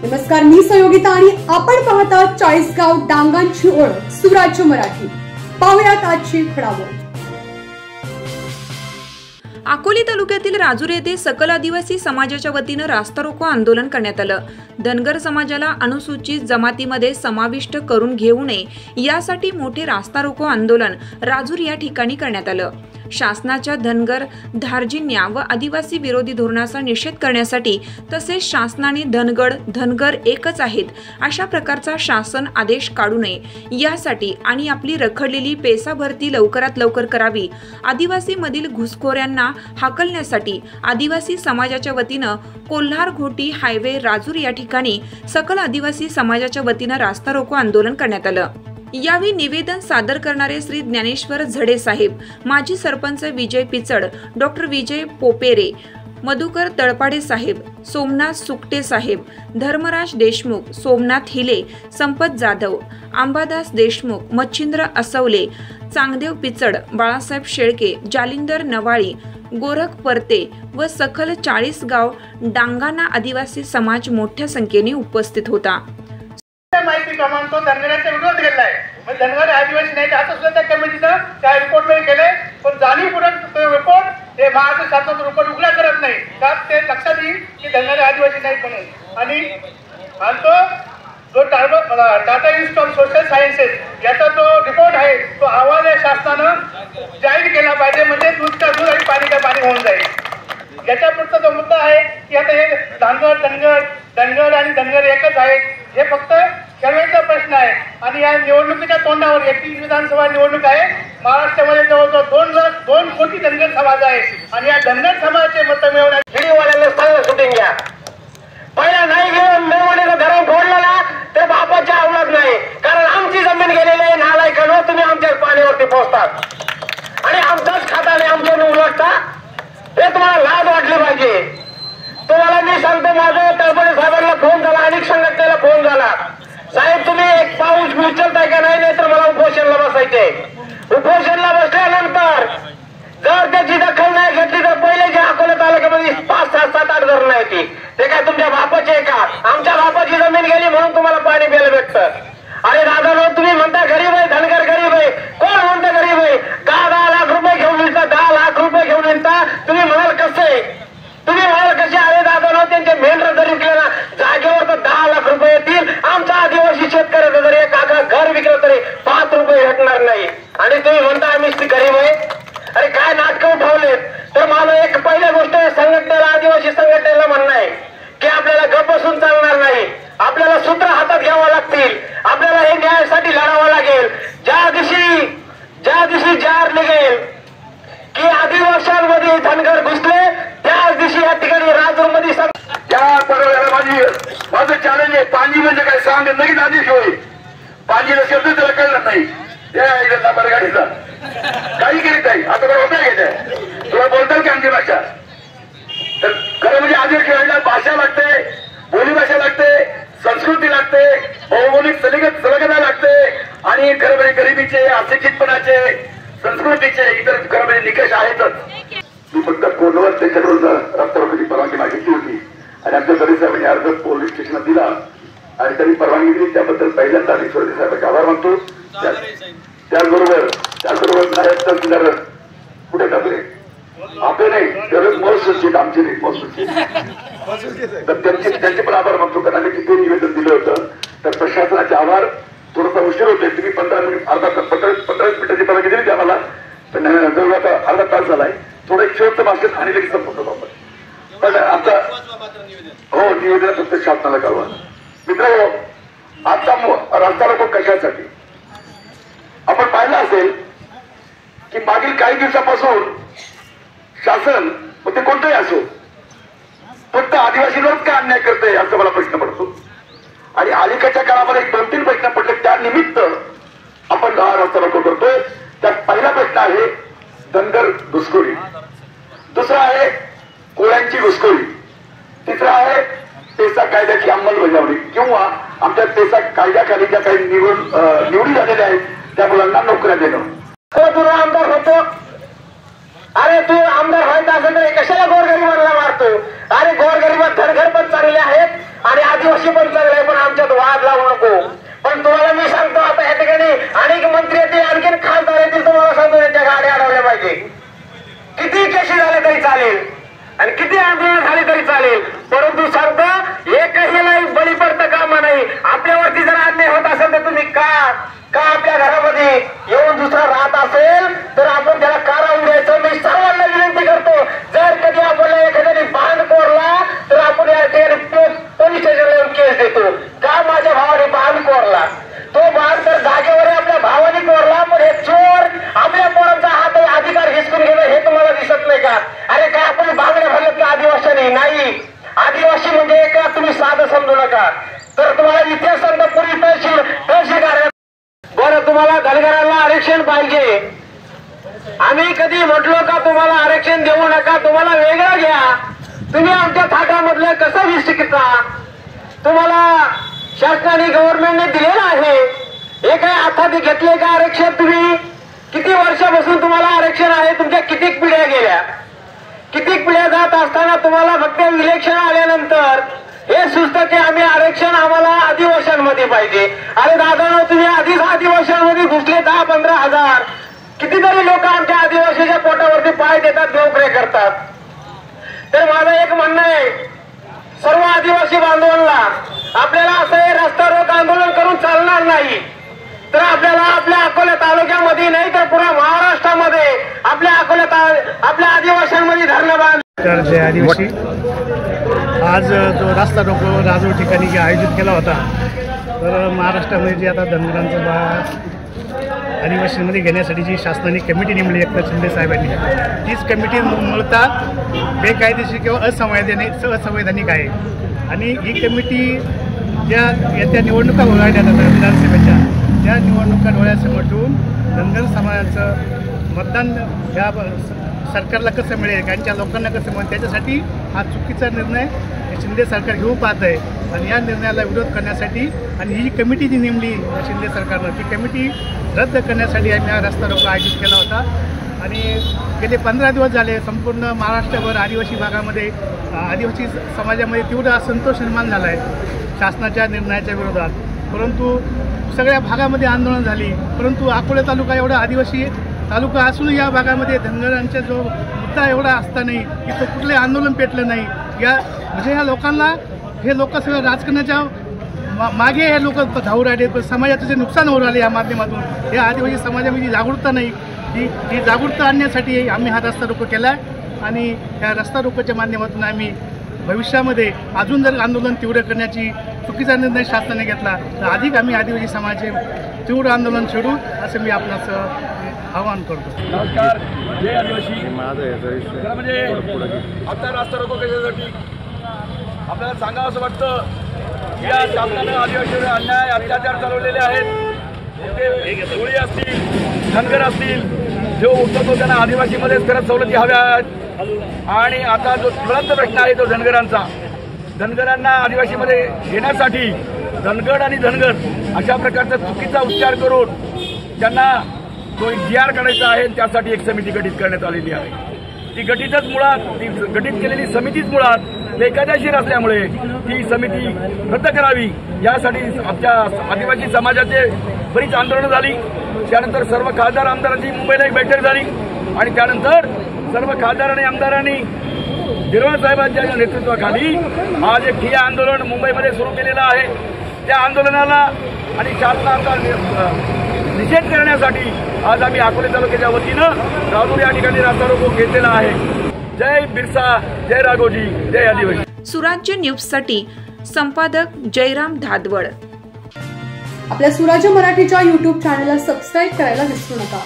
नमस्कार, मी सहयोगिता आणि आपण पाहता चाळीसगाव डांगांची ओळख सुराज्य मराठी। पाहुयात आजची घडामोड। अकोले तालुक्यातील राजूर येथे सकल आदिवासी समाजाच्या वतीने रास्ता रोको आंदोलन करण्यात आलं। धनगर समाजाला अनुसूचित जमातीमध्ये समाविष्ट करून घेऊ नये यासाठी मोठे रास्ता रोको आंदोलन राजूर या ठिकाणी करण्यात आलं। शासनाच्या धनगर धार्जिन्या व आदिवासी विरोधी धोरणाचा निषेध करण्यासाठी तसेच शासनाने धनगर एकच आहेत अशा प्रकारचा शासन आदेश काढू नये यासाठी आणि आपली रखडलेली पेसा भरती लवकरात लवकर करावी, आदिवासी मधील घुसखोऱ्यांना हाकलण्यासाठी आदिवासी समाजाच्या वतीनं कोल्हार घोटी हायवे राजूर या ठिकाणी सकल आदिवासी समाजाच्या वतीनं रास्ता रोको आंदोलन करण्यात आलं। यावेळी निवेदन सादर करणारे श्री ज्ञानेश्वर झडे साहेब, माजी सरपंच विजय पिचड, डॉक्टर विजय पोपेरे, मधुकर तळपाडे साहेब, सोमनाथ सुकटे साहेब, धर्मराज देशमुख, सोमनाथ हिले, संपत जाधव, अंबादास देशमुख, मच्छिंद्र असवले, चांगदेव पिचड, बाळासाहेब शेळके, जालिंदर नवाळी, गोरख परते व सखल 40 गाव डांगाना आदिवासी समाज मोठ्या संख्येने उपस्थित होता। माहिती प्रमाण तो धनगरांचा विरोध केलाय, म्हणजे धनगर आदिवासी नाही असं सुद्धा त्या कमिटीनं त्या रिपोर्टमध्ये केलंय। पण जाणीवपूर्वक तो रिपोर्ट हे महाराष्ट्र शासनाचा रिपोर्ट उघडा करत नाही का ते लक्षात येईल की धनगर आदिवासी नाही म्हणून। आणि तो जो Tata institute of social sciences याचा जो रिपोर्ट आहे तो अहवाल या शासनानं जाहीर केला पाहिजे, म्हणजे दूध का दूध आणि पाणी का पाणी होऊन जाईल। याच्या पुढचा जो मुद्दा आहे की आता हे धनगर आणि धनगर एकच आहे हे फक्त खेळण्याचा प्रश्न आहे। आणि या निवडणुकीच्या तोंडावर 31 विधानसभा निवडणूक आहे। महाराष्ट्रामध्ये जवळजवळ 2 कोटी धनगर समाज आहे आणि या धनगर समाजाचे मत मिळवण्यात व्हिडिओवाल्याला चांगलं शूटिंग घ्या। पहिला नाही घेऊन निर्मणीचं धरण फोडलं ना ते बापाच्या अवलाद नाही, कारण आमची जमीन गेलेली आहे। नालायकांनो, तुम्ही आमच्या पाण्यावरती पोहोचतात आणि आमचाच खाता नाही, आमच्या उलटता, हे तुम्हाला लाज वाटली पाहिजे। तुम्हाला मी सांगतो, माझं तळपडे साहेबांना फोन झाला, अनेक संघटनेला फोन झाला, साहेब तुम्ही एक पाऊस उचलताय का नाही, तर मला उपोषणला बसायचे। उपोषणला बसल्यानंतर जर त्याची दखल नाही घेतली तर पहिले जे अकोला तालुक्यामध्ये 5, 6, 7, 8 धरणं आहे ते काय तुमच्या बापाचे आहे का? आमच्या बापाची जमीन गेली म्हणून तुम्हाला पाणी प्यायला भेटतं। अरे दादा, तुम्ही म्हणता गरीब आहे, धनगर गरीब आहे, कोण म्हणतं गरीब आहे? 10 लाख रुपये घेऊन मिळता, 10 लाख रुपये घेऊन मिळता, तुम्ही म्हणाल कसे? तुम्ही म्हणाल कसे? अरे दादा, त्यांचे मेंढर जरी विकले ना जागेवर तर 10 लाख रुपये येतील। आमचा आदिवासी शेतकऱ्याचं जरी एक घर विकलं तरी 5 रुपये भेटणार नाही आणि तुम्ही म्हणता आम्ही गरीब आहे। अरे काय नाटकं उठवलेत? तर मला एक पहिल्या गोष्ट संघटनेला, आदिवासी संघटनेला म्हणणं आहे की आपल्याला गप्प बसून चालणार नाही, आपल्याला सूत्र हातात घ्यावं लागतील, आपल्याला हे न्यायासाठी लढावं लागेल। ज्या दिवशी जार निघेल की आदिवासींमध्ये धनगर घुसले त्याच दिवशी या ठिकाणी राजूरमध्ये माझं चॅलेंज आहे। पाणी म्हणजे काय सांग, लगेच आदेश होईल। पाणीला शब्द त्याला कळलं नाही, त्या बरगाडीचा काही करीत नाही। आता बरं होता घेत तुला बोलतात की आमची भाषा, तर खरं म्हणजे आदेश खेळायला भाषा लागते, बोली भाषा लागते, संस्कृती लागते, भौगोलिक संलग्नता लागते आणि खरं म्हणजे गरिबीचे, अशिक्षितपणाचे, संस्कृतीचे इतर खरं म्हणजे निकष आहेतच। मी फक्त फोनवर त्याच्याकडून रस्ता रोखीची परवानगी मागितली होती आणि आमच्या दरी साहेबांनी अर्ज पोलीस स्टेशनात दिला आणि त्यांनी परवानगी दिली, त्याबद्दल पहिल्यांदा आम्ही सोडे साहेबांचे आभार मानतो। त्याचबरोबर नायब तहसीलदार कुठे टाकले आपले नाही, गरज महसूलची आमची नाही, महसूलची, तर त्यांचे पण आभार मानतो, कारण आम्ही तिथे निवेदन दिलं होतं। तर प्रशासनाचे आभार। थोडासा उशीर होते, तुम्ही 15 मिनिट 15 मिनिटाची परवानगी दिली आम्हाला, पण जवळ आता अर्धा तास झालाय, थोडं एक शेवटचं भाषण आणि लगेच संपवतो आपण। पण आता हो निवेदन फक्त शासनाला कळवा। मित्रांनो, आता रस्ता रोको कशासाठी आपण पाहिलं असेल की मागील काही दिवसापासून शासन ते कोणतंही असो फक्त आदिवासींवरच का अन्याय करते असं मला प्रश्न पडतो। आणि अलीकडच्या काळामध्ये 2-3 प्रश्न पडले, त्यानिमित्त आपण हा रस्ता रोको करतोय। त्यात पहिला प्रश्न आहे धनगर घुसखोरी, दुसरा आहे कोळ्यांची घुसखोरी, तिसरा आहे पेसा कायद्याची अंमलबजावणी किंवा आमच्या पेसा कायद्याखाली ज्या काही निवडी झालेल्या आहेत त्या मुलांना नोकऱ्या देणं। तुला आमदार होतो, अरे तू आमदार व्हायचा असेल तर कशाला गोरगरिबांना मारतो? अरे गोरगरिबात धनगर पण चांगले आहेत आणि आदिवासी पण आपल्यावरती जर अन्याय होत असेल तर तुम्ही का आपल्या घरामध्ये येऊन दुसरा राहत असेल तर आपण त्याला का राहून द्यायचं. मी सर्वांना विनंती करतो, जर कधी आपल्याला एखाद्याने बांध कोरला तर आपण या ठिकाणी पोलीस स्टेशनला येऊन केस देतो. का माझ्या भावाने बांध कोरला, तो बांध तर जागेवर आपल्या भावाने कोरला, पण हे चोर आपल्या पोरांचा हात अधिकार हिसकून घेणं हे तुम्हाला दिसत नाही का. अरे काय आपण बांगड्या भरल्यात का आदिवासींनी? नाही, आदिवासी म्हणजे एका तुम्ही साधं समजू नका. तर तुम्हाला इतिहास सांगता पूर्वी तहसील कार्यालय. बरं, तुम्हाला धनगरांना आरक्षण पाहिजे, आम्ही कधी म्हटलो का तुम्हाला आरक्षण देऊ नका, तुम्हाला वेगळं घ्या. तुम्ही आमच्या थाटामधलं कसं विस्कता? तुम्हाला शासनाने गव्हर्नमेंटने दिलेलं आहे, हे काय हातात घेतले का आरक्षण? तुम्ही किती वर्षापासून तुम्हाला आरक्षण आहे? तुमच्या कितीक पिढ्या गेल्या, कितीक पिढ्या जात असताना तुम्हाला फक्त इलेक्शन आल्यानंतर हे सुचतं की आम्ही आरक्षण आम्हाला आदिवासींमध्ये पाहिजे. अरे दादा, तुम्ही आधीच आदिवासींमध्ये घुसले 10-15 हजार. कितीतरी लोक आमच्या आदिवासीच्या पोटावरती पाय देतात, नोकऱ्या करतात. तर माझं एक म्हणणं आहे सर्व आदिवासी बांधवांना, आपल्याला असं हे रस्ता रोक आंदोलन करून चालणार नाही. तर आपल्याला आपल्या अकोला तालुक्यामध्ये नाही तर पुन्हा महाराष्ट्रामध्ये आपल्या आपल्या आदिवासींमध्ये धरणं बांध. तर जे आदिवासी आज जो रास्ता रोको राजूर ठिकाणी जे आयोजित केला होता, तर महाराष्ट्रामध्ये जे आता धनगरांचं आदिवासींमध्ये घेण्यासाठी जी शासनाने कमिटी नेमली एकनाथ शिंदे साहेबांनी, तीच कमिटी मूलतः बेकायदेशीर किंवा असंवैधानिक आहे. आणि ही कमिटी ज्या येत्या निवडणुका होणाऱ्या विधानसभेच्या, त्या निवडणुका डोळ्यासमोर ठेवून धनगर समाजाचं मतदान ह्या सरकारला कसं मिळेल, त्यांच्या लोकांना कसं मिळेल, त्याच्यासाठी हा चुकीचा निर्णय शिंदे सरकार घेऊ पाहत आहे. आणि या निर्णयाला विरोध करण्यासाठी आणि ही कमिटी जी नेमली शिंदे सरकारनं, ती कमिटी रद्द करण्यासाठी आम्ही हा रस्ता रोको आयोजित केला होता. आणि गेले 15 दिवस झाले संपूर्ण महाराष्ट्रभर आदिवासी भागामध्ये, आदिवासी समाजामध्ये तीव्र असंतोष निर्माण झाला आहे शासनाच्या निर्णयाच्या विरोधात. परंतु सगळ्या भागामध्ये आंदोलन झाली, परंतु अकोला तालुका एवढा आदिवासी तालुका असून या भागामध्ये धनगरांचा जो मुद्दा एवढा असतानाही इथं कुठले आंदोलन पेटलं नाही. म्हणजे ह्या लोकांना, हे लोक सगळं राजकारणाच्या मागे हे लोक धावू राहिले, पण समाजाचं जे नुकसान होऊ राहिले या माध्यमातून, या आदिवासी समाजामध्ये जागरूकता नाही, ही जागरूकता आणण्यासाठी आम्ही हा रस्ता रोको केला आहे. आणि या रस्ता रोकोच्या माध्यमातून आम्ही भविष्यामध्ये अजून जर आंदोलन तीव्र करण्याची चुकीचा निर्णय शासनाने घेतला तर अधिक आम्ही आदिवासी समाजाचे तीव्र आंदोलन छेडू असं मी आपणास आवाहन करतो. नमस्कार, जय आदिवासी. म्हणजे आता रास्ता रोको कशासाठी आपल्याला सांगावं असं वाटतं, या शासनानं आदिवासीवर अन्याय अत्याचार चालवलेले आहेत. ते कोळी असतील, धनगर असतील, जो उठतो त्यांना आदिवासीमध्येच खरंच सवलती हव्या आहेत. आणि आता जो ज्वलंत प्रश्न आहे तो धनगरांचा, धनगरांना आदिवासीमध्ये घेण्यासाठी धनगड आणि धनगर अशा प्रकारचा चुकीचा उच्चार करून त्यांना तो GR काढायचा आहे. त्यासाठी एक समिती गठीत करण्यात आलेली आहे. ती गठीत केलेली समितीच मुळात बेकायदेशीर असल्यामुळे ती समिती रद्द करावी यासाठी आमच्या आदिवासी समाजाचे बरीच आंदोलनं झाली. त्यानंतर सर्व खासदार आमदारांची मुंबईला एक बैठक झाली आणि त्यानंतर सर्व खासदार आणि आमदारांनी गिरवाळ साहेबांच्या नेतृत्वाखाली आज एक ठिय्या आंदोलन मुंबईमध्ये सुरू केलेलं आहे. त्या आंदोलनाला आणि शासनाचा निषेध करण्यासाठी आज आम्ही अकोले तालुक्याच्या वतीनं राजूर या ठिकाणी रस्ता रोको घेतलेला आहे. जय बिरसा, जय राघोजी, जय आदिवासी. सुराज्य न्यूजसाठी संपादक जयराम धादवड. आपल्या सुराज्य मराठीच्या YouTube चॅनलला सबस्क्राईब करायला विसरू नका.